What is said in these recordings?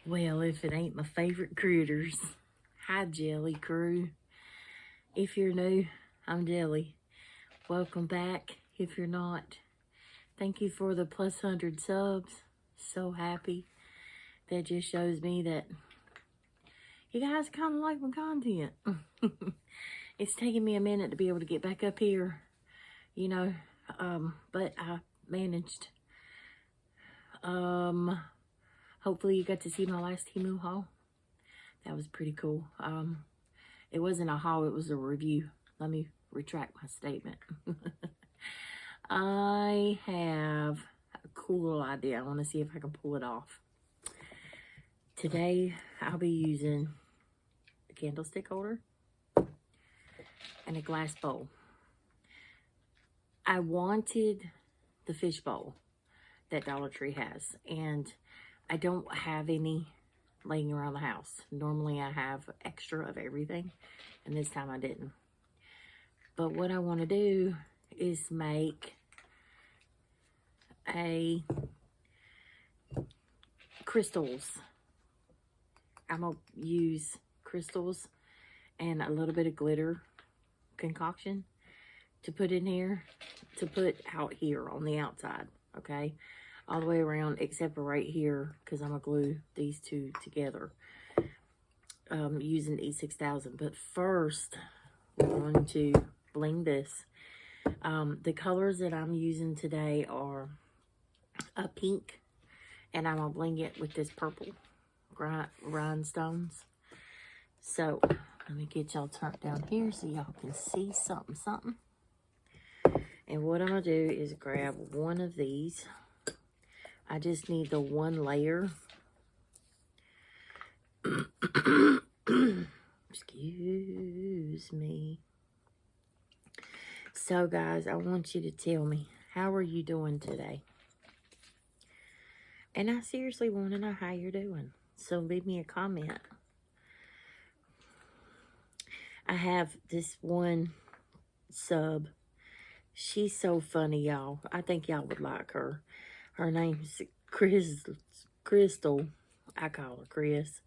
Well, if it ain't my favorite critters. Hi, Jelly Crew. If you're new, I'm Jelly. Welcome back. If you're not, thank you for the plus 100 subs. So happy. That just shows me that you guys kind of like my content. It's taken me a minute to be able to get back up here, you know, but I managed. Hopefully you got to see my last Temu haul. That was pretty cool. It wasn't a haul, it was a review. Let me retract my statement. I have a cool little idea. I want to see if I can pull it off. Today, I'll be using a candlestick holder and a glass bowl. I wanted the fish bowl that Dollar Tree has, and I don't have any laying around the house. Normally I have extra of everything, and this time I didn't. But what I want to do is make a crystals. I'm going to use crystals and a little bit of glitter concoction to put in here, to put out here on the outside, okay? All the way around except for right here, because I'm going to glue these two together using E6000. But first, we're going to bling this. The colors that I'm using today are a pink, and I'm going to bling it with this purple rhinestones. So, let me get y'all turned down here so y'all can see something. And what I'm going to do is grab one of these. I just need the one layer. Excuse me. So, guys, I want you to tell me, how are you doing today? And I seriously want to know how you're doing. So, leave me a comment. I have this one sub. She's so funny, y'all. I think y'all would like her. Her name's Crystal. I call her Chris.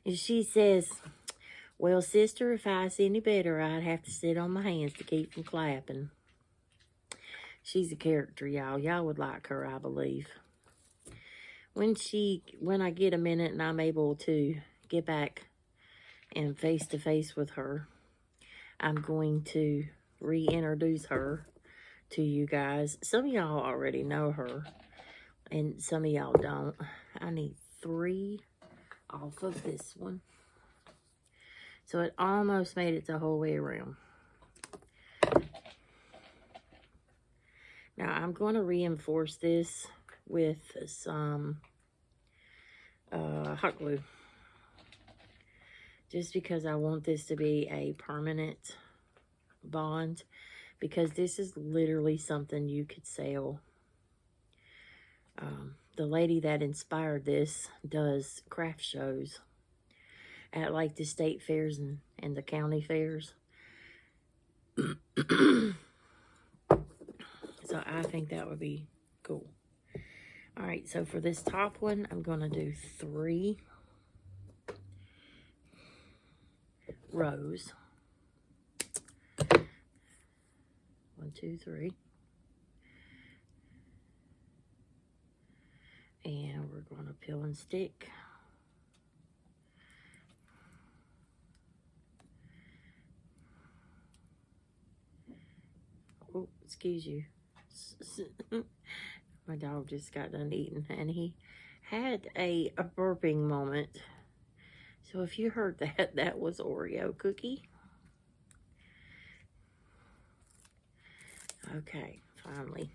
And she says, well, sister, if I was any better, I'd have to sit on my hands to keep from clapping. She's a character, y'all. Y'all would like her, I believe. When I get a minute and I'm able to get back and face-to-face with her, I'm going to reintroduce her to you guys. Some of y'all already know her, and some of y'all don't. I need 3 off of this one. So it almost made it the whole way around. Now I'm going to reinforce this with some hot glue. Just because I want this to be a permanent bond. Because this is literally something you could sell. The lady that inspired this does craft shows at like the state fairs and the county fairs. So I think that would be cool. All right, so for this top one, I'm going to do 3 rows. 1, 2, 3. And we're going to peel and stick. Oh, excuse you. My dog just got done eating, and he had a burping moment. So if you heard that, that was Oreo cookie. Okay, finally.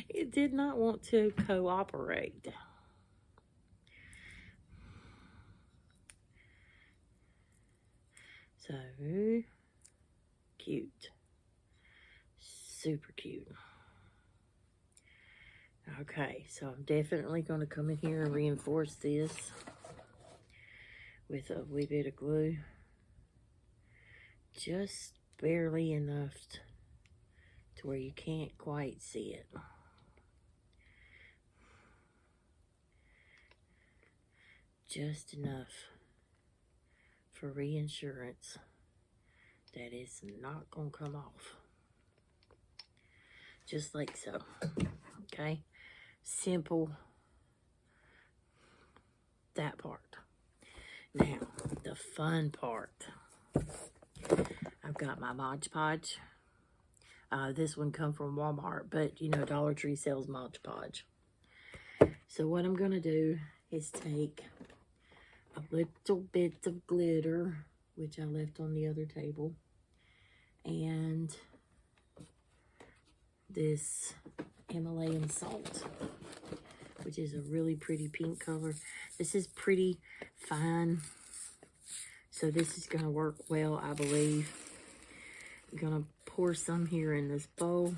It did not want to cooperate. So, cute. Super cute. Okay, so I'm definitely going to come in here and reinforce this with a wee bit of glue. Just barely enough to where you can't quite see it. just enough for reinsurance that it's not gonna come off. Just like so. Okay? Simple. That part. Now, the fun part. I've got my Mod Podge. This one come from Walmart, but you know Dollar Tree sells Mod Podge. So what I'm gonna do is take a little bit of glitter, which I left on the other table, and this Himalayan salt, which is a really pretty pink color. This is pretty fine, so this is going to work well, I believe. I'm going to pour some here in this bowl.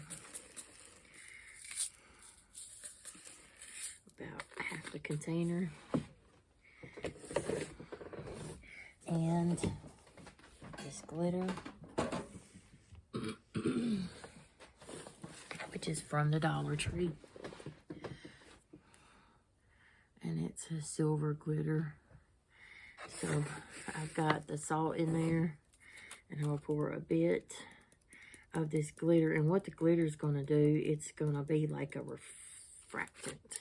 About half the container. And this glitter, which is from the Dollar Tree. And it's a silver glitter. So I've got the salt in there, and I'm gonna pour a bit of this glitter. And what the glitter is gonna do, it's gonna be like a refractant.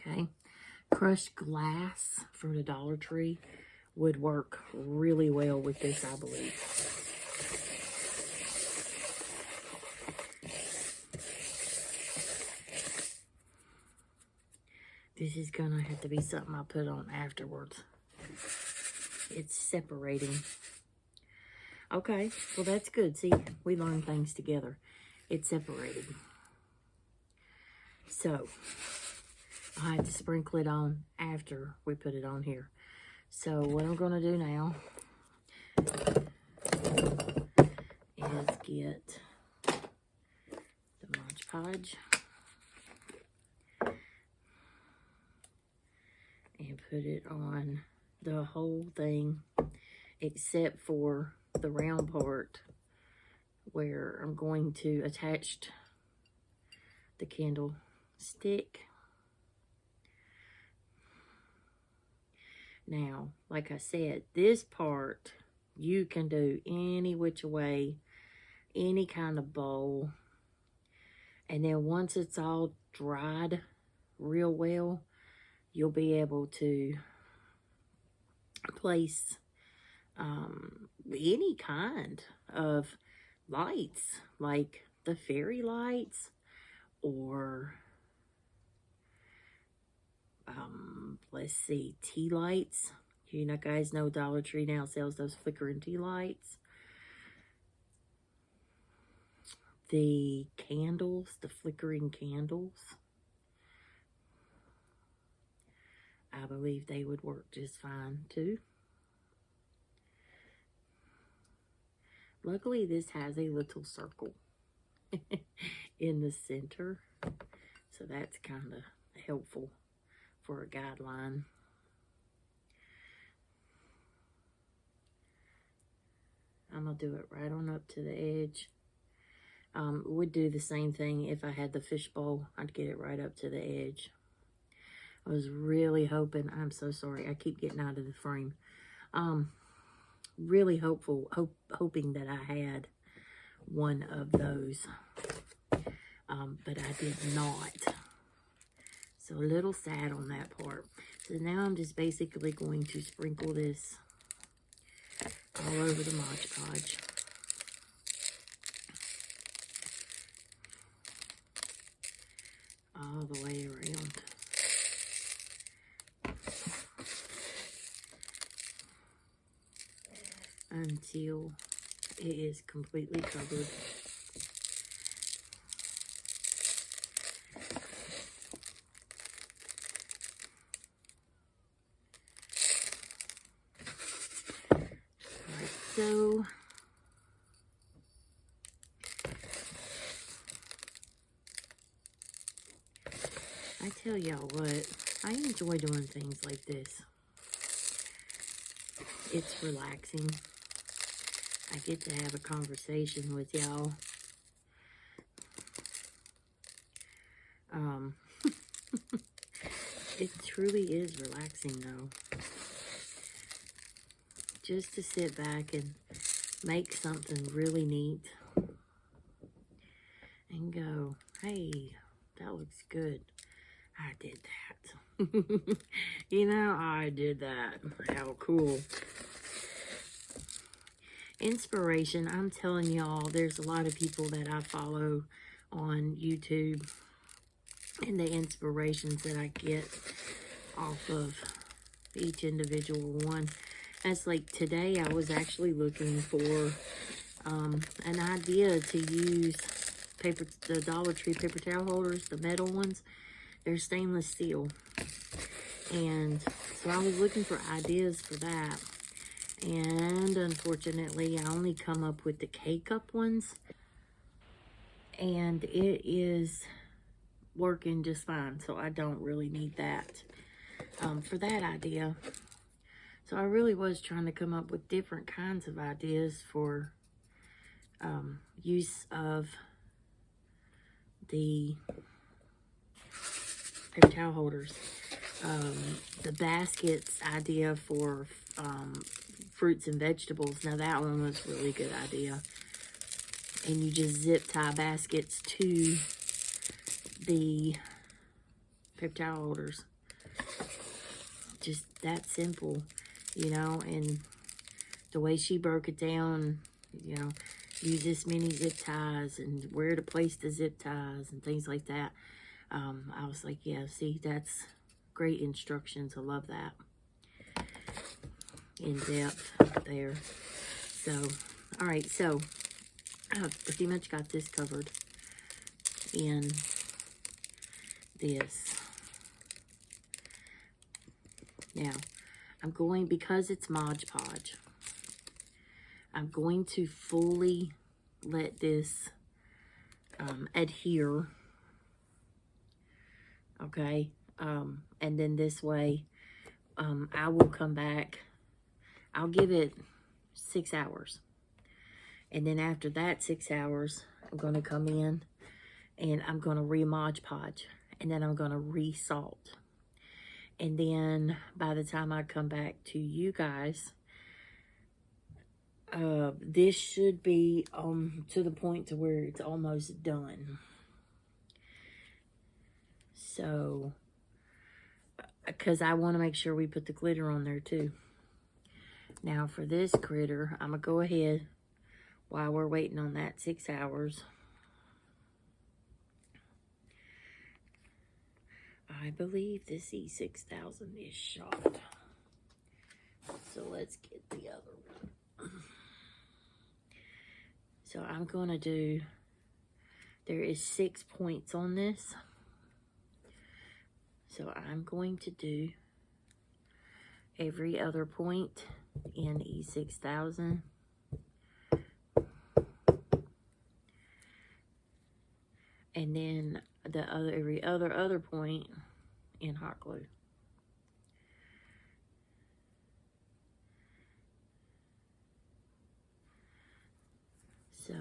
Okay, crushed glass from the Dollar Tree would work really well with this, I believe. This is gonna have to be something I put on afterwards. It's separating. Okay, well that's good. See, we learn things together. It's separated. So, I have to sprinkle it on after we put it on here. So what I'm going to do now is get the Mod Podge and put it on the whole thing except for the round part where I'm going to attach the candle stick. Now, like I said, this part you can do any which way, any kind of bowl. And then once it's all dried real well, you'll be able to place any kind of lights, like the fairy lights, or let's see, tea lights. You know, guys know Dollar Tree now sells those flickering tea lights. The candles, the flickering candles, I believe they would work just fine too. Luckily, this has a little circle in the center, so that's kind of helpful for a guideline. I'm going to do it right on up to the edge. Would do the same thing if I had the fishbowl. I'd get it right up to the edge. I was really hoping, I'm so sorry, I keep getting out of the frame. Really hoping that I had one of those, but I did not. So a little sad on that part. So now I'm just basically going to sprinkle this all over the Mod Podge. All the way around. Until it is completely covered. Like so. I tell y'all what, I enjoy doing things like this. It's relaxing. I get to have a conversation with y'all. It truly is relaxing though. Just to sit back and make something really neat. And go, hey, that looks good. I did that. You know, I did that. How cool. Inspiration, I'm telling y'all, there's a lot of people that I follow on YouTube, and the inspirations that I get off of each individual one. That's like today I was actually looking for an idea to use the Dollar Tree paper towel holders, the metal ones. They're stainless steel. And so I was looking for ideas for that. And unfortunately, I only come up with the K-Cup ones. And it is working just fine. So I don't really need that for that idea. So I really was trying to come up with different kinds of ideas for use of the paper towel holders. The baskets idea for fruits and vegetables. Now that one was a really good idea. And you just zip tie baskets to the paper towel holders. Just that simple, you know. And the way she broke it down, you know, use this many zip ties and where to place the zip ties and things like that. I was like, yeah, see, that's great instructions. I love that. In depth there. So, all right, so I've pretty much got this covered in this. Now, I'm going, because it's Mod Podge, I'm going to fully let this adhere. Okay, and then this way, I will come back. I'll give it 6 hours. And then after that 6 hours, I'm going to come in and I'm going to re-Mod Podge. And then I'm going to re-salt. And then by the time I come back to you guys, this should be to the point to where it's almost done. So, because I want to make sure we put the glitter on there too. Now for this critter, I'm going to go ahead while we're waiting on that 6 hours. I believe this E6000 is shot. So let's get the other one. So I'm going to do, there is 6 points on this. So I'm going to do every other point in E6000. And then the other, every other point in hot glue. So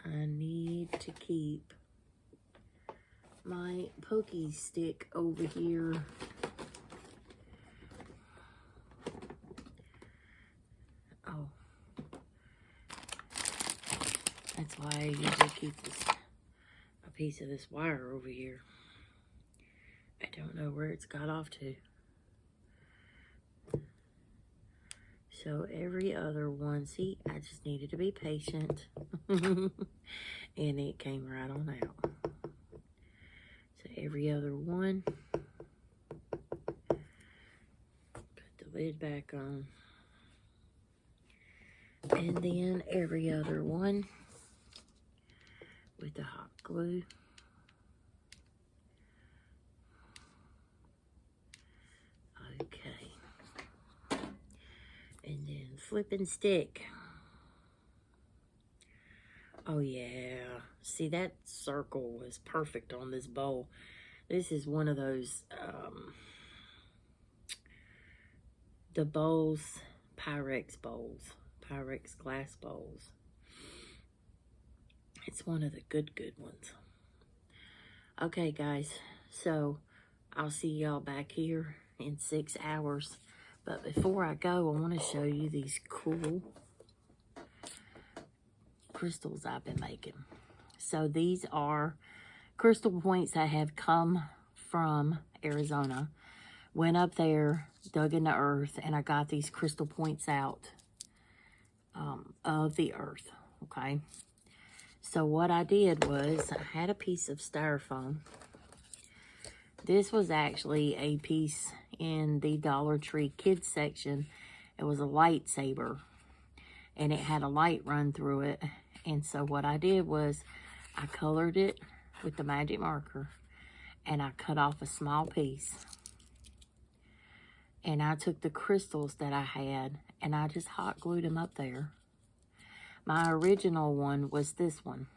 I need to keep my pokey stick over here. Oh, that's why I usually keep this, a piece of this wire over here. I don't know where it's got off to. So every other one, see, I just needed to be patient. And it came right on out. So every other one, put the lid back on. And then every other one with the hot glue. Okay. And then flip and stick. Oh yeah. See, that circle was perfect on this bowl. This is one of those, the bowls, Pyrex bowls, Pyrex glass bowls. It's one of the good ones. Okay, guys, so I'll see y'all back here in 6 hours. But before I go, I want to show you these cool crystals I've been making. So these are crystal points that have come from Arizona. Went up there, dug in the earth, and I got these crystal points out of the earth, okay? So what I did was I had a piece of styrofoam. This was actually a piece in the Dollar Tree kids section. It was a lightsaber, and it had a light run through it. And so what I did was I colored it with the magic marker, and I cut off a small piece. And I took the crystals that I had, and I just hot glued them up there. My original one was this one.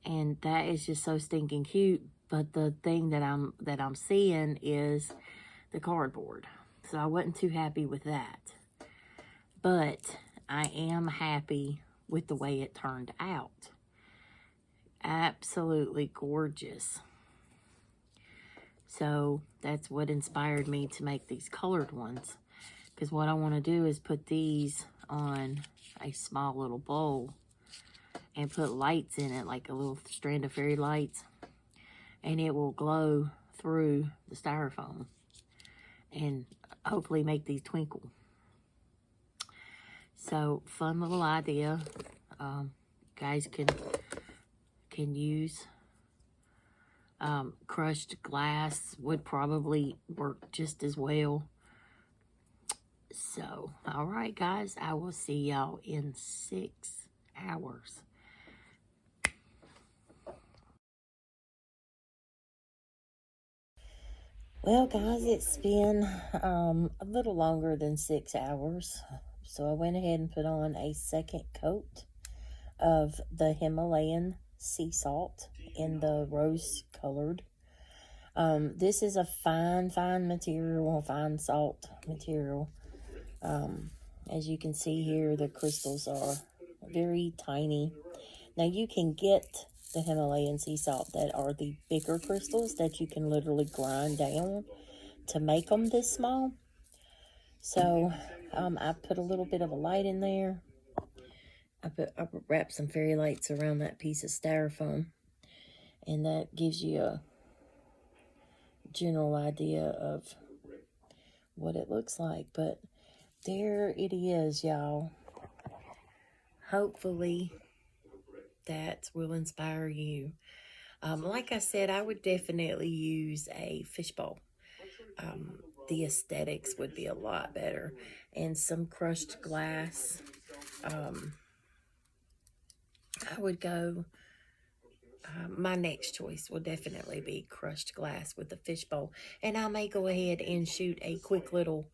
And that is just so stinking cute. But the thing that I'm seeing is the cardboard. So I wasn't too happy with that. But I am happy with the way it turned out. Absolutely gorgeous. So that's what inspired me to make these colored ones. Because what I want to do is put these on a small little bowl and put lights in it, like a little strand of fairy lights. And it will glow through the styrofoam and hopefully make these twinkle. So, fun little idea. Guys can use crushed glass, would probably work just as well. So, all right, guys, I will see y'all in 6 hours. Well, guys, it's been a little longer than 6 hours. So I went ahead and put on a second coat of the Himalayan sea salt in the rose colored. This is a fine material, fine salt material. As you can see here, the crystals are very tiny. Now you can get the Himalayan sea salt that are the bigger crystals that you can literally grind down to make them this small. So I put a little bit of a light in there. I wrapped some fairy lights around that piece of styrofoam, and that gives you a general idea of what it looks like. But there it is, y'all. Hopefully that will inspire you. Like I said, I would definitely use a fishbowl. The aesthetics would be a lot better. And some crushed glass. I would go, my next choice will definitely be crushed glass with a fishbowl. And I may go ahead and shoot a quick little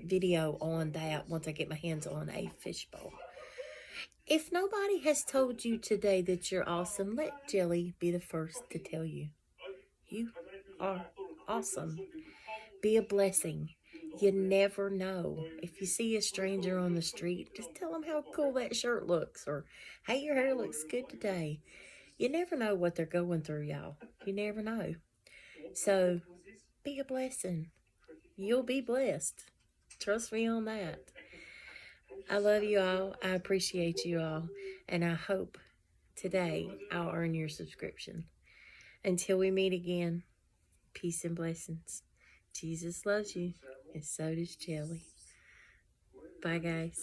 video on that once I get my hands on a fishbowl. If nobody has told you today that you're awesome, let Jelly be the first to tell you. You are awesome. Be a blessing. You never know. If you see a stranger on the street, just tell them how cool that shirt looks, or hey, your hair looks good today. You never know what they're going through, y'all. You never know. So be a blessing. You'll be blessed. Trust me on that. I love you all. I appreciate you all. And I hope today I'll earn your subscription. Until we meet again, peace and blessings. Jesus loves you, and so does Jelly. Bye, guys.